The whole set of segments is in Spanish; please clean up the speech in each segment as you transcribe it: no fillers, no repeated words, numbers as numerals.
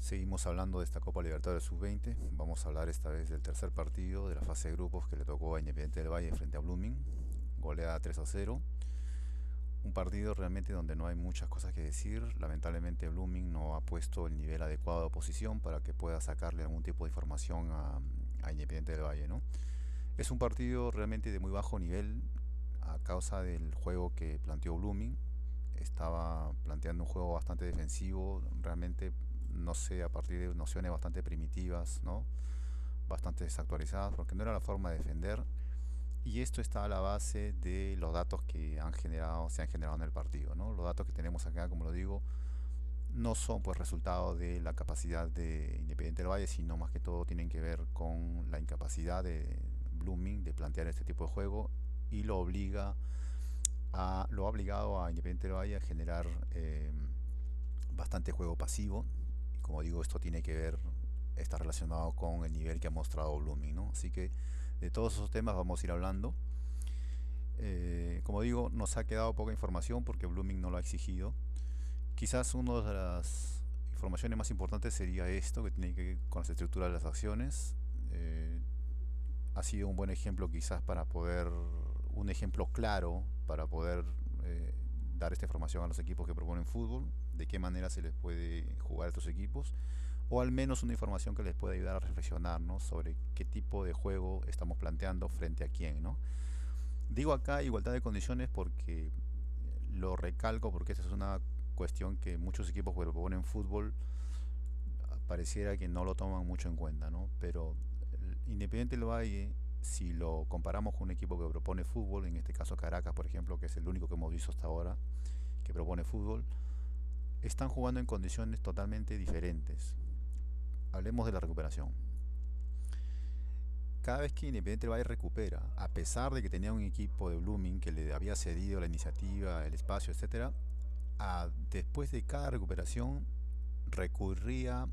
Seguimos hablando de esta Copa Libertadores Sub-20. Vamos a hablar esta vez del tercer partido de la fase de grupos que le tocó a Independiente del Valle frente a Blooming. Goleada 3-0. Un partido realmente donde no hay muchas cosas que decir. Lamentablemente Blooming no ha puesto el nivel adecuado de oposición para que pueda sacarle algún tipo de información a Independiente del Valle, ¿no? Es un partido realmente de muy bajo nivel a causa del juego que planteó Blooming. Estaba planteando un juego bastante defensivo, realmente no sé, a partir de nociones bastante primitivas, ¿no? Bastante desactualizadas, porque no era la forma de defender. Y esto está a la base de los datos que se han generado en el partido, ¿no? Los datos que tenemos acá, como lo digo, no son pues resultado de la capacidad de Independiente del Valle, sino más que todo tienen que ver con la incapacidad de Blooming de plantear este tipo de juego y lo ha obligado a Independiente del Valle a generar bastante juego pasivo. Y como digo, esto tiene que ver, está relacionado con el nivel que ha mostrado Blooming, ¿no? Así que de todos esos temas vamos a ir hablando. Como digo, nos ha quedado poca información porque Blooming no lo ha exigido. Quizás una de las informaciones más importantes sería esto, que tiene que ver con las estructuras de las acciones. Eh, ha sido un buen ejemplo quizás un ejemplo claro para poder dar esta información a los equipos que proponen fútbol, de qué manera se les puede jugar a estos equipos, o al menos una información que les pueda ayudar a reflexionar, ¿no? Sobre qué tipo de juego estamos planteando frente a quién, ¿no? Digo acá igualdad de condiciones porque lo recalco porque esta es una cuestión que muchos equipos que proponen fútbol pareciera que no lo toman mucho en cuenta, ¿no? Pero Independiente del Valle, si lo comparamos con un equipo que propone fútbol, en este caso Caracas, por ejemplo, que es el único que hemos visto hasta ahora que propone fútbol, están jugando en condiciones totalmente diferentes. Hablemos de la recuperación. Cada vez que Independiente del Valle recupera, a pesar de que tenía un equipo de Blooming que le había cedido la iniciativa, el espacio, etcétera, después de cada recuperación recurría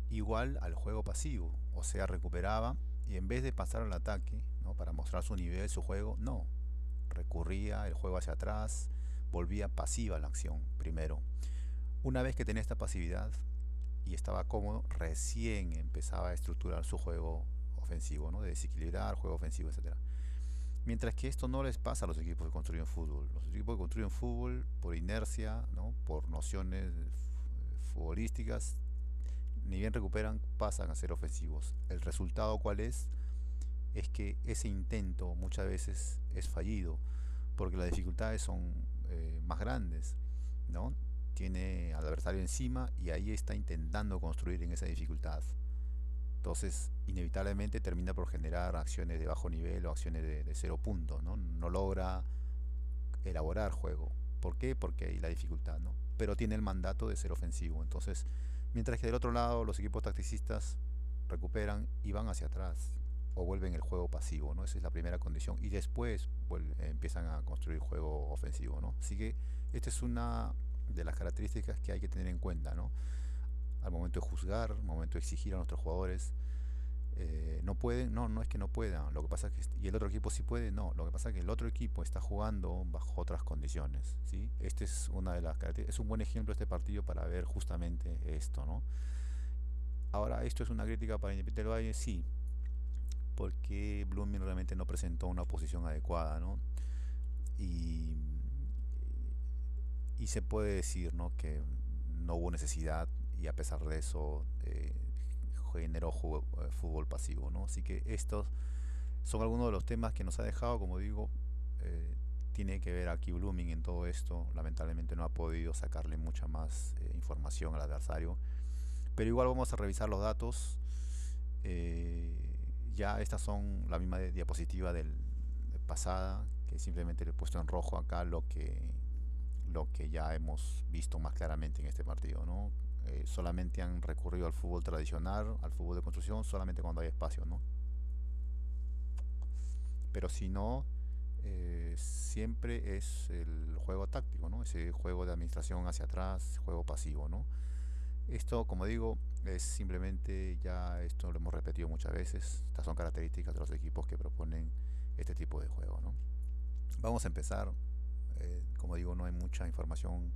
igual al juego pasivo, o sea, recuperaba y en vez de pasar al ataque, ¿no? Para mostrar su nivel, su juego, no, recurría el juego hacia atrás, volvía pasiva la acción primero. Una vez que tenía esta pasividad y estaba cómodo, recién empezaba a estructurar su juego ofensivo, ¿no? De desequilibrar, juego ofensivo, etcétera. Mientras que esto no les pasa a los equipos que construyen fútbol. Los equipos que construyen fútbol por inercia, ¿no? Por nociones futbolísticas, ni bien recuperan, pasan a ser ofensivos. ¿El resultado cuál es? Es que ese intento muchas veces es fallido, porque las dificultades son más grandes, ¿no? Tiene al adversario encima y ahí está intentando construir en esa dificultad. Entonces, inevitablemente termina por generar acciones de bajo nivel o acciones de cero puntos, ¿no? No logra elaborar juego. ¿Por qué? Porque hay la dificultad, ¿no? Pero tiene el mandato de ser ofensivo. Entonces, mientras que del otro lado los equipos tacticistas recuperan y van hacia atrás o vuelven el juego pasivo, ¿no? Esa es la primera condición y después empiezan a construir juego ofensivo, ¿no? Así que esta es una de las características que hay que tener en cuenta, ¿no? Al momento de juzgar, al momento de exigir a nuestros jugadores, no pueden, no, no es que no puedan, lo que pasa es que, y el otro equipo sí puede, no, lo que pasa es que el otro equipo está jugando bajo otras condiciones, ¿sí? Este es una de las características, es un buen ejemplo este partido para ver justamente esto, ¿no? Ahora, ¿esto es una crítica para Independiente del Valle? Sí, porque Blooming realmente no presentó una posición adecuada, ¿no? Y, y se puede decir, ¿no? Que no hubo necesidad y a pesar de eso generó fútbol pasivo, ¿no? Así que estos son algunos de los temas que nos ha dejado, como digo, tiene que ver aquí Blooming en todo esto. Lamentablemente no ha podido sacarle mucha más información al adversario. Pero igual vamos a revisar los datos. Ya estas son la misma diapositiva de pasada, que simplemente le he puesto en rojo acá lo que ya hemos visto más claramente en este partido, ¿no? Solamente han recurrido al fútbol tradicional, al fútbol de construcción, solamente cuando hay espacio, ¿no? Pero si no, siempre es el juego táctico, ¿no? Ese juego de administración hacia atrás, juego pasivo, ¿no? Esto, como digo, es simplemente, ya esto lo hemos repetido muchas veces, estas son características de los equipos que proponen este tipo de juego, ¿no? Vamos a empezar, como digo, no hay mucha información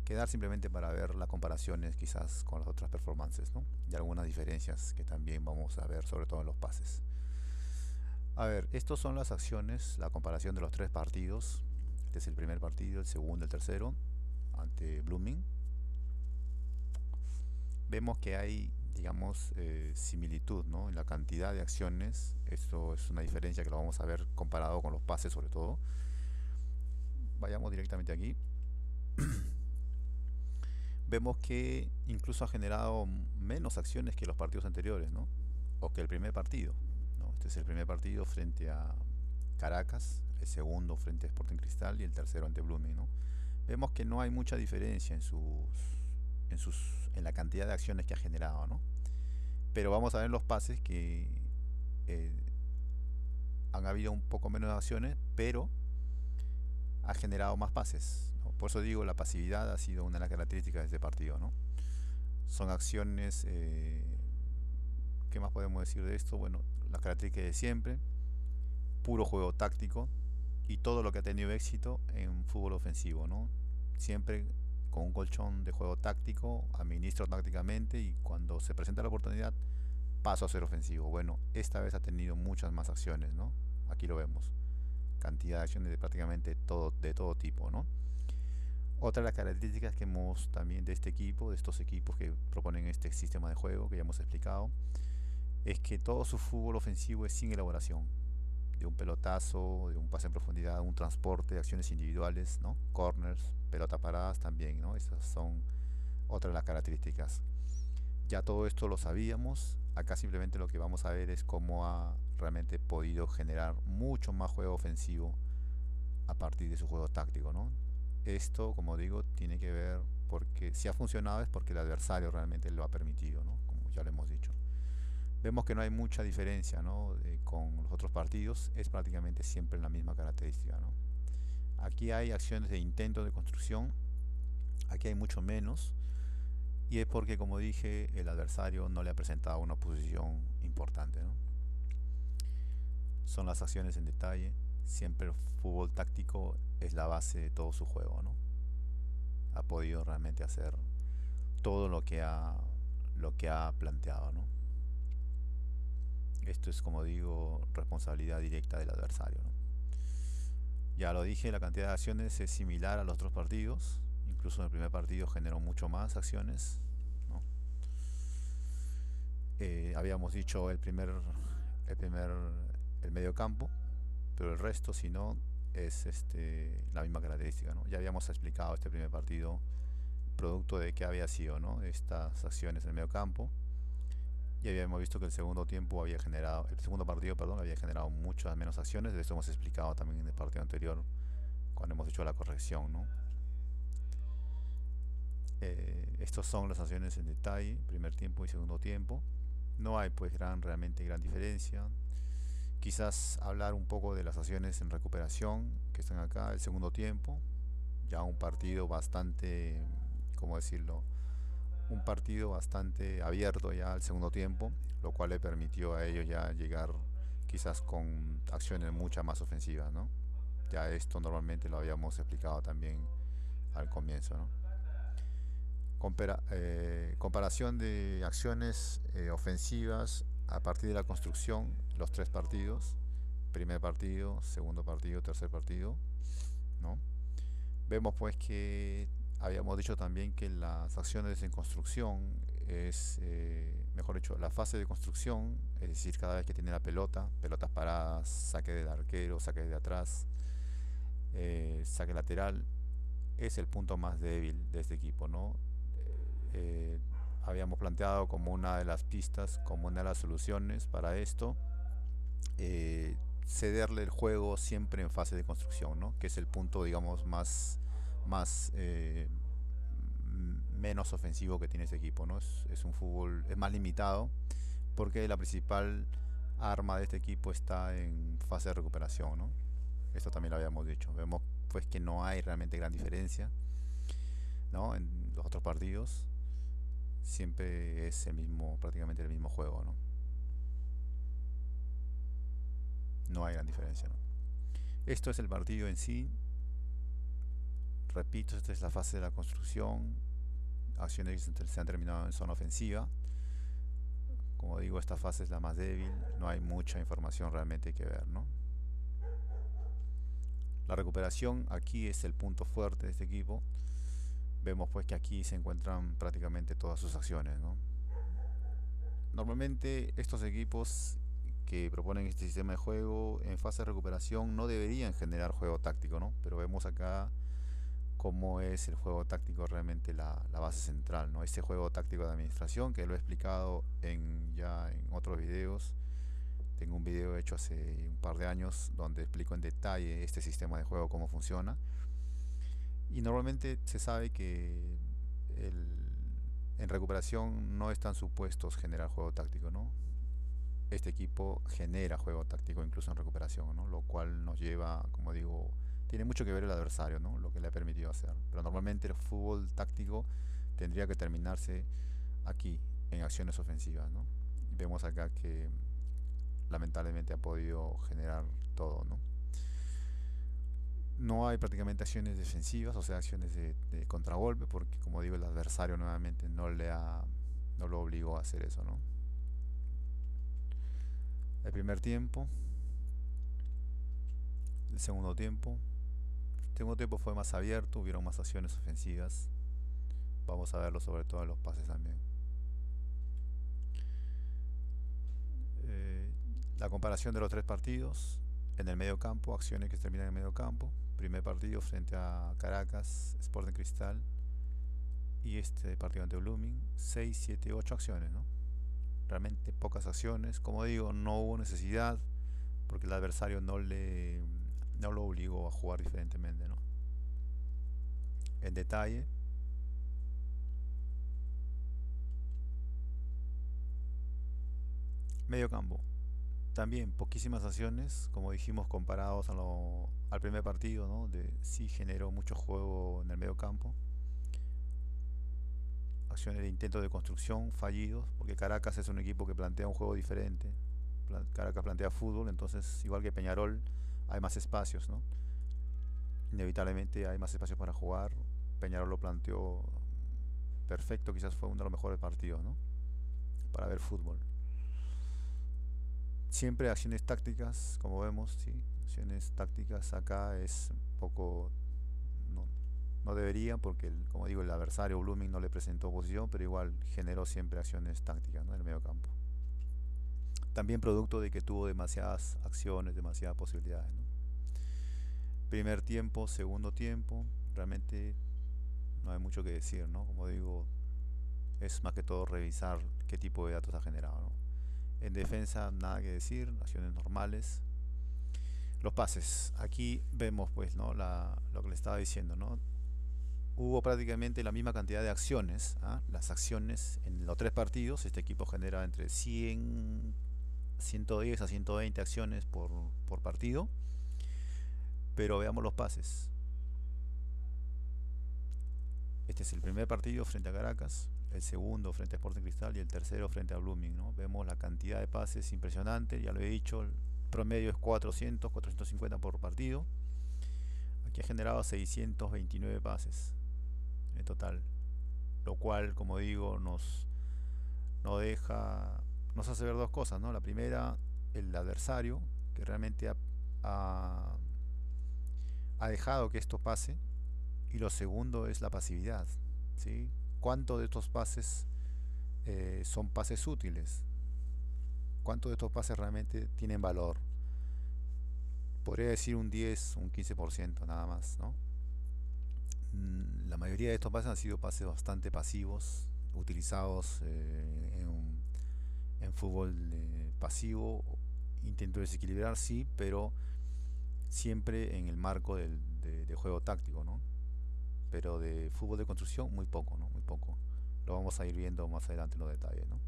quedar simplemente para ver las comparaciones quizás con las otras performances, ¿no? Y algunas diferencias que también vamos a ver, sobre todo en los pases. A ver, estos son las acciones, la comparación de los tres partidos. Este es el primer partido, el segundo, el tercero, ante Blooming. Vemos que hay, digamos, similitud, ¿no? En la cantidad de acciones. Esto es una diferencia que lo vamos a ver comparado con los pases, sobre todo. Vayamos directamente aquí. Vemos que incluso ha generado menos acciones que los partidos anteriores, ¿no? O que el primer partido, ¿no? Este es el primer partido frente a Caracas, el segundo frente a Sporting Cristal y el tercero ante Blooming, ¿no? Vemos que no hay mucha diferencia en la cantidad de acciones que ha generado, ¿no? Pero vamos a ver los pases que eh, han habido un poco menos de acciones, pero ha generado más pases, ¿no? Por eso digo, la pasividad ha sido una de las características de este partido, ¿no? Son acciones, ¿qué más podemos decir de esto? Bueno, las características de siempre, puro juego táctico y todo lo que ha tenido éxito en fútbol ofensivo, ¿no? Siempre con un colchón de juego táctico, administro tácticamente y cuando se presenta la oportunidad paso a ser ofensivo. Bueno, esta vez ha tenido muchas más acciones, ¿no? Aquí lo vemos. Cantidad de acciones de todo tipo, ¿no? Otra de las características que hemos también de este equipo, de estos equipos que proponen este sistema de juego que ya hemos explicado, es que todo su fútbol ofensivo es sin elaboración. De un pelotazo, de un pase en profundidad, un transporte, acciones individuales, ¿no? Corners, pelotas paradas también, ¿no? Esas son otras de las características. Ya todo esto lo sabíamos. Acá simplemente lo que vamos a ver es cómo ha realmente podido generar mucho más juego ofensivo a partir de su juego táctico, ¿no? Esto, como digo, tiene que ver porque si ha funcionado es porque el adversario realmente lo ha permitido, ¿no? Como ya lo hemos dicho. Vemos que no hay mucha diferencia, ¿no? Con los otros partidos, es prácticamente siempre la misma característica, ¿no? Aquí hay acciones de intento de construcción, aquí hay mucho menos, y es porque, como dije, el adversario no le ha presentado una posición importante, ¿no? Son las acciones en detalle, siempre el fútbol táctico es la base de todo su juego, ¿no? Ha podido realmente hacer todo lo que ha planteado, ¿no? Esto es, como digo, responsabilidad directa del adversario, ¿no? Ya lo dije, la cantidad de acciones es similar a los otros partidos. Incluso en el primer partido generó mucho más acciones, ¿no? Habíamos dicho el primer, el medio campo, pero el resto, si no, es la misma característica, ¿no? Ya habíamos explicado este primer partido, producto de que había sido, ¿no? Estas acciones en el medio campo. Y habíamos visto que el segundo partido, perdón, había generado muchas menos acciones. De esto hemos explicado también en el partido anterior, cuando hemos hecho la corrección, ¿no? Estos son las acciones en detalle, primer tiempo y segundo tiempo. No hay pues realmente gran diferencia. Quizás hablar un poco de las acciones en recuperación que están acá, el segundo tiempo. Ya un partido bastante, ¿cómo decirlo? Un partido bastante abierto ya al segundo tiempo, lo cual le permitió a ellos ya llegar quizás con acciones muchas más ofensivas, ¿no? Ya esto normalmente lo habíamos explicado también al comienzo, ¿no? Comparación de acciones ofensivas a partir de la construcción, los tres partidos, primer partido, segundo partido, tercer partido, ¿no? Vemos pues que habíamos dicho también que las acciones en construcción es, mejor dicho, la fase de construcción, es decir, cada vez que tiene la pelota, pelotas paradas, saque del arquero, saque de atrás, saque lateral, es el punto más débil de este equipo, ¿no? Eh, Habíamos planteado como una de las pistas, como una de las soluciones para esto, cederle el juego siempre en fase de construcción, ¿no? Que es el punto, digamos, más menos ofensivo que tiene este equipo, ¿no? Es un fútbol, es más limitado porque la principal arma de este equipo está en fase de recuperación, ¿no? Esto también lo habíamos dicho. Vemos pues que no hay realmente gran diferencia, ¿no? En los otros partidos siempre es prácticamente el mismo juego, ¿no? No hay gran diferencia, ¿no? Esto es el partido en sí, Repito, esta es la fase de la construcción, acciones que se han terminado en zona ofensiva. Como digo, esta fase es la más débil, no hay mucha información realmente que ver, ¿no? La recuperación aquí es el punto fuerte de este equipo. Vemos pues que aquí se encuentran prácticamente todas sus acciones, ¿no? Normalmente estos equipos que proponen este sistema de juego en fase de recuperación no deberían generar juego táctico, ¿no? Pero vemos acá cómo es el juego táctico realmente la base central, ¿no? Este juego táctico de administración que lo he explicado ya en otros videos. Tengo un video hecho hace un par de años donde explico en detalle este sistema de juego, cómo funciona. Y normalmente se sabe que en recuperación no están supuestos generar juego táctico, ¿no? Este equipo genera juego táctico incluso en recuperación, ¿no? Lo cual nos lleva, como digo, tiene mucho que ver el adversario, ¿no? Lo que le ha permitido hacer. Pero normalmente el fútbol táctico tendría que terminarse aquí, en acciones ofensivas, ¿no? Y vemos acá que lamentablemente ha podido generar todo, ¿no? No hay prácticamente acciones defensivas, o sea, acciones de contragolpe, porque como digo, el adversario nuevamente no lo obligó a hacer eso, ¿no? El primer tiempo, el segundo tiempo. El segundo tiempo fue más abierto, hubieron más acciones ofensivas. Vamos a verlo sobre todo en los pases también. Eh, la comparación de los tres partidos. En el medio campo, acciones que se terminan en el medio campo. Primer partido frente a Caracas, Sporting Cristal. Y este partido ante Blooming, 6, 7, 8 acciones, ¿no? Realmente pocas acciones. Como digo, no hubo necesidad porque el adversario no lo obligó a jugar diferentemente, ¿no? En detalle, medio campo. También poquísimas acciones, como dijimos, comparados al primer partido, ¿no? Sí generó mucho juego en el medio campo. Acciones de intento de construcción fallidos, porque Caracas es un equipo que plantea un juego diferente. Caracas plantea fútbol, entonces igual que Peñarol hay más espacios, ¿no? Inevitablemente hay más espacios para jugar. Peñarol lo planteó perfecto, quizás fue uno de los mejores partidos, ¿no? Para ver fútbol. Siempre acciones tácticas, como vemos, sí, acciones tácticas acá es un poco, no, no deberían porque como digo, el adversario Blooming no le presentó oposición, pero igual generó siempre acciones tácticas, ¿no? En el medio campo. También producto de que tuvo demasiadas acciones, demasiadas posibilidades, ¿no? Primer tiempo, segundo tiempo, realmente no hay mucho que decir, ¿no? Como digo, es más que todo revisar qué tipo de datos ha generado, ¿no? En defensa nada que decir, acciones normales. Los pases, aquí vemos pues, ¿no? Lo que le estaba diciendo, ¿no? Hubo prácticamente la misma cantidad de acciones, ¿ah? Las acciones en los tres partidos, este equipo genera entre 100, 110 a 120 acciones por partido. Pero veamos los pases. Este es el primer partido frente a Caracas, el segundo frente a Sporting Cristal y el tercero frente a Blooming, ¿no? Vemos la cantidad de pases impresionante, ya lo he dicho, el promedio es 400, 450 por partido. Aquí ha generado 629 pases en total, lo cual, como digo, nos hace ver dos cosas, ¿no? La primera, el adversario, que realmente ha, ha dejado que esto pase, y lo segundo es la pasividad, ¿sí? ¿Cuántos de estos pases son pases útiles? ¿Cuántos de estos pases realmente tienen valor? Podría decir un 10, un 15% nada más, ¿no? La mayoría de estos pases han sido pases bastante pasivos, utilizados en fútbol pasivo. Intento desequilibrar, sí, pero siempre en el marco de juego táctico, ¿no? Pero de fútbol de construcción muy poco, ¿no? Muy poco. Lo vamos a ir viendo más adelante en los detalles, ¿no?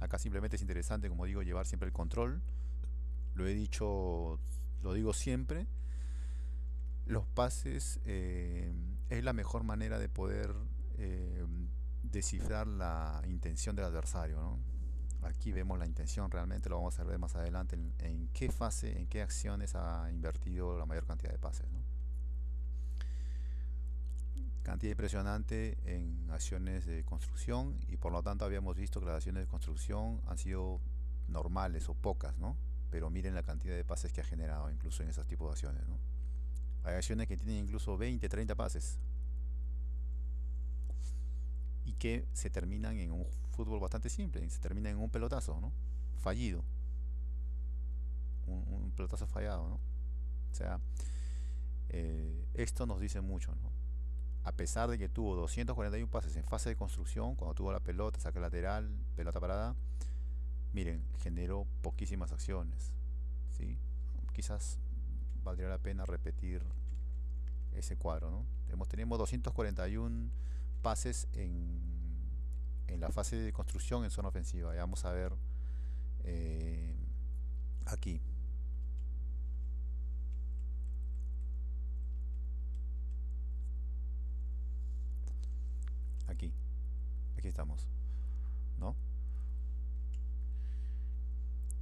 Acá simplemente es interesante, como digo, llevar siempre el control. Lo he dicho, lo digo siempre. Los pases es la mejor manera de poder descifrar la intención del adversario, ¿no? Aquí vemos la intención, realmente lo vamos a ver más adelante en qué fase, en qué acciones ha invertido la mayor cantidad de pases, ¿no? Cantidad impresionante en acciones de construcción, y por lo tanto habíamos visto que las acciones de construcción han sido normales o pocas, ¿no? Pero miren la cantidad de pases que ha generado incluso en esos tipos de acciones, ¿no? Hay acciones que tienen incluso 20, 30 pases y que se terminan en un fútbol bastante simple, se termina en un pelotazo, ¿no? Fallido, un pelotazo fallado, ¿no? O sea, esto nos dice mucho, ¿no? A pesar de que tuvo 241 pases en fase de construcción, cuando tuvo la pelota, saque lateral, pelota parada, miren, generó poquísimas acciones, ¿sí? Quizás valdría la pena repetir ese cuadro, ¿no? Tenemos 241 pases en la fase de construcción en zona ofensiva. Ya vamos a ver eh, aquí, aquí, aquí estamos, ¿no?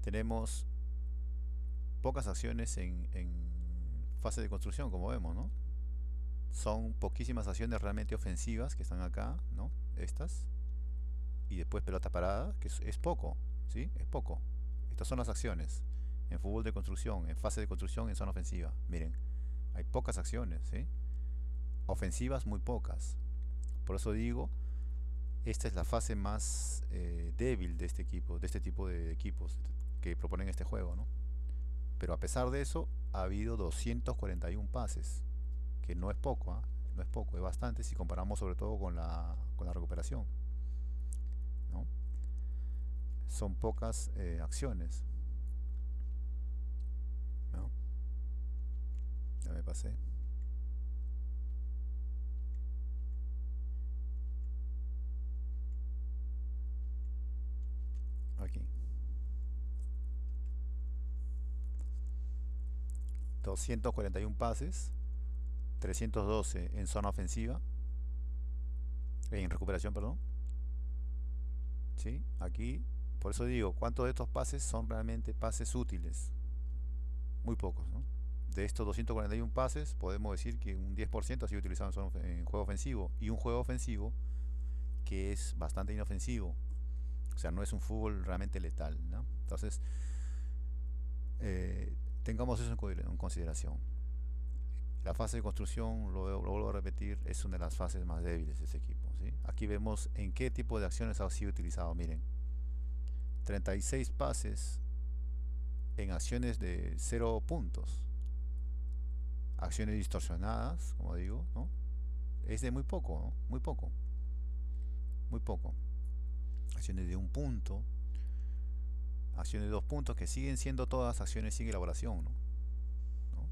Tenemos pocas acciones en fase de construcción, como vemos, ¿no? Son poquísimas acciones realmente ofensivas que están acá, ¿no? Estas. Y después pelota parada, que es poco, ¿sí? Es poco. Estas son las acciones en fútbol de construcción, en fase de construcción, en zona ofensiva. Miren, hay pocas acciones, ¿sí? Ofensivas muy pocas. Por eso digo, esta es la fase más débil de este equipo, de este tipo de equipos que proponen este juego, ¿no? Pero a pesar de eso, ha habido 241 pases, que no es poco, ¿eh? No es poco, es bastante si comparamos sobre todo con la recuperación, ¿no? Son pocas acciones, ¿no? Ya me pasé. Aquí. 241 pases, 312 en zona ofensiva, en recuperación, perdón. ¿Sí? Aquí, por eso digo, ¿cuántos de estos pases son realmente pases útiles? Muy pocos, ¿no? De estos 241 pases, podemos decir que un 10% ha sido utilizado en juego ofensivo, y un juego ofensivo que es bastante inofensivo. O sea, no es un fútbol realmente letal, ¿no? Entonces, tengamos eso en consideración. La fase de construcción, lo vuelvo a repetir, es una de las fases más débiles de ese equipo, ¿sí? Aquí vemos en qué tipo de acciones ha sido utilizado. Miren, 36 pases en acciones de 0 puntos, acciones distorsionadas, como digo, ¿no? Es de muy poco, ¿no? Muy poco, muy poco. Acciones de un punto, acciones de 2 puntos, que siguen siendo todas acciones sin elaboración, ¿no? ¿No?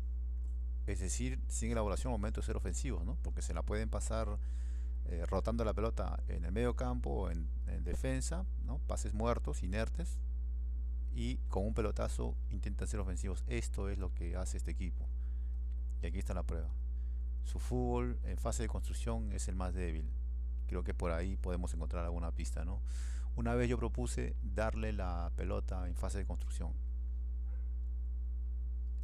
Es decir, sin elaboración al momento de ser ofensivos, ¿no? Porque se la pueden pasar rotando la pelota en el medio campo o en defensa, ¿no? Pases muertos, inertes, y con un pelotazo intentan ser ofensivos. Esto es lo que hace este equipo. Y aquí está la prueba. Su fútbol en fase de construcción es el más débil. Creo que por ahí podemos encontrar alguna pista, ¿no? Una vez yo propuse darle la pelota en fase de construcción.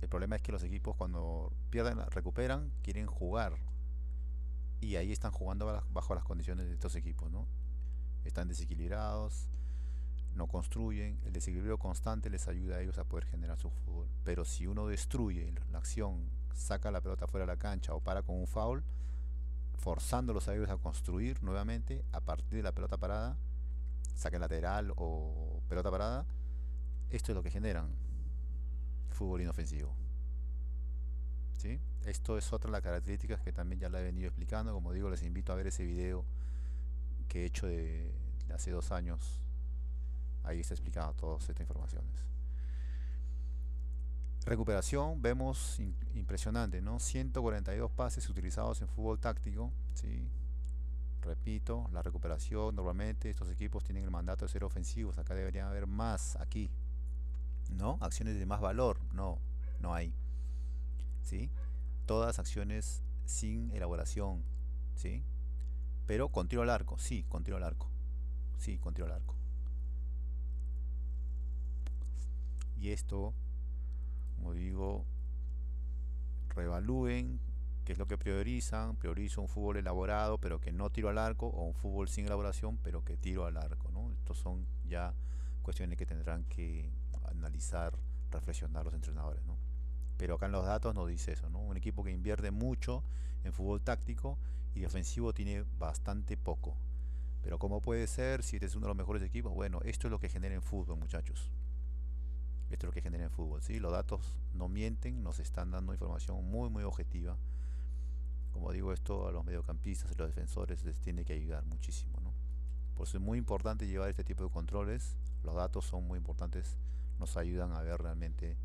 El problema es que los equipos, cuando pierden, recuperan, quieren jugar. Y ahí están jugando bajo las condiciones de estos equipos, ¿no? Están desequilibrados, no construyen. El desequilibrio constante les ayuda a ellos a poder generar su fútbol. Pero si uno destruye la acción, saca la pelota fuera de la cancha o para con un foul, forzándolos a ellos a construir nuevamente a partir de la pelota parada, saque lateral o pelota parada, esto es lo que generan: fútbol inofensivo, ¿sí? Esto es otra de las características que también ya la he venido explicando. Como digo, les invito a ver ese video que he hecho de hace 2 años. Ahí está explicado todas estas informaciones. Recuperación, vemos impresionante, ¿no? 142 pases utilizados en fútbol táctico, ¿sí? Repito, la recuperación, normalmente estos equipos tienen el mandato de ser ofensivos. Acá deberían haber más, aquí, ¿no? Acciones de más valor, no, no hay, ¿sí? Todas acciones sin elaboración, ¿sí? Pero con tiro al arco, sí, con tiro al arco, sí, con tiro al arco. Y esto, como digo, reevalúen qué es lo que priorizan. Priorizo un fútbol elaborado pero que no tiro al arco, o un fútbol sin elaboración pero que tiro al arco, ¿no? Estos son ya cuestiones que tendrán que analizar, reflexionar los entrenadores, ¿no? Pero acá en los datos nos dice eso, ¿no? Un equipo que invierte mucho en fútbol táctico y defensivo tiene bastante poco. Pero ¿cómo puede ser si este es uno de los mejores equipos? Bueno, esto es lo que genera en fútbol, muchachos. Esto es lo que genera en fútbol, ¿sí? Los datos no mienten, nos están dando información muy, muy objetiva. Como digo, esto a los mediocampistas y los defensores les tiene que ayudar muchísimo, ¿no? Por eso es muy importante llevar este tipo de controles. Los datos son muy importantes, nos ayudan a ver realmente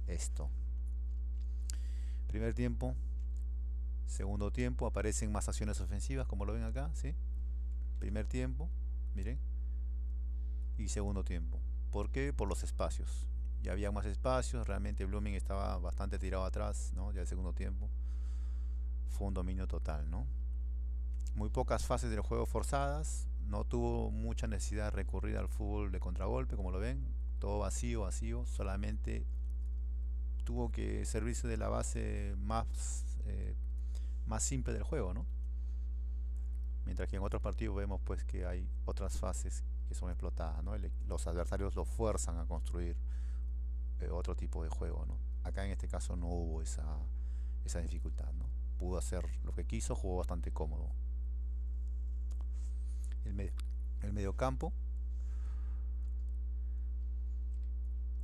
esto. Primer tiempo, segundo tiempo, aparecen más acciones ofensivas, como lo ven acá, ¿sí? Primer tiempo, miren, y segundo tiempo. ¿Por qué? Por los espacios. Ya había más espacios, realmente Blooming estaba bastante tirado atrás, ¿no? Ya el segundo tiempo fue un dominio total, ¿no? Muy pocas fases del juego forzadas, no tuvo mucha necesidad de recurrir al fútbol de contragolpe, como lo ven, todo vacío, vacío, solamente tuvo que servirse de la base más simple del juego, ¿no? Mientras que en otros partidos vemos pues que hay otras fases que son explotadas, ¿no? Los adversarios lo fuerzan a construir otro tipo de juego, ¿no? Acá en este caso no hubo esa dificultad, ¿no? Pudo hacer lo que quiso, jugó bastante cómodo. El, me- el mediocampo,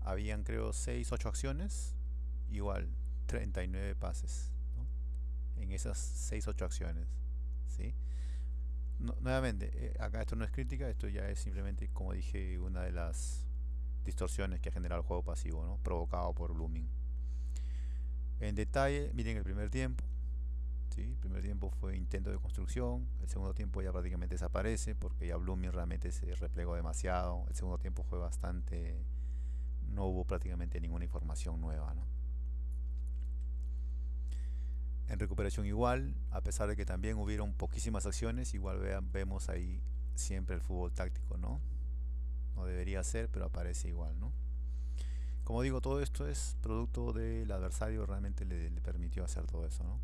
habían creo 6 8 acciones, igual 39 pases, ¿no? En esas 6 8 acciones, ¿sí? Nuevamente, acá esto no es crítica, esto ya es simplemente, como dije, una de las distorsiones que ha generado el juego pasivo, ¿no? Provocado por Blooming. En detalle, miren el primer tiempo, ¿sí? El primer tiempo fue intento de construcción, el segundo tiempo ya prácticamente desaparece porque ya Blooming realmente se replegó demasiado, el segundo tiempo fue bastante, no hubo prácticamente ninguna información nueva, ¿no? En recuperación igual, a pesar de que también hubieron poquísimas acciones, igual vemos ahí siempre el fútbol táctico, ¿no? No debería ser, pero aparece igual, ¿no? Como digo, todo esto es producto del adversario, realmente le permitió hacer todo eso, ¿no?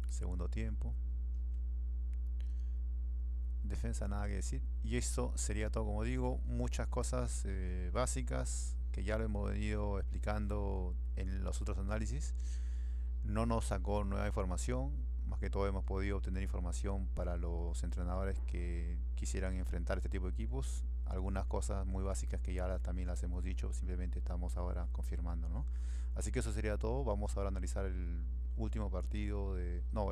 Segundo tiempo, defensa nada que decir. Y esto sería todo, como digo, muchas cosas básicas que ya lo hemos venido explicando en los otros análisis. No nos sacó nueva información, más que todo hemos podido obtener información para los entrenadores que quisieran enfrentar este tipo de equipos. Algunas cosas muy básicas que ya también las hemos dicho, simplemente estamos ahora confirmando, ¿no? Así que eso sería todo. Vamos ahora a analizar el último partido de, no,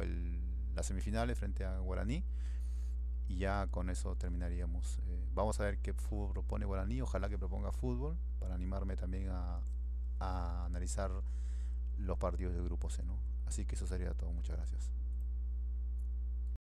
las semifinales frente a Guaraní, y ya con eso terminaríamos. Vamos a ver qué fútbol propone Guaraní, ojalá que proponga fútbol para animarme también a analizar los partidos del grupo C, ¿no? Así que eso sería todo, muchas gracias.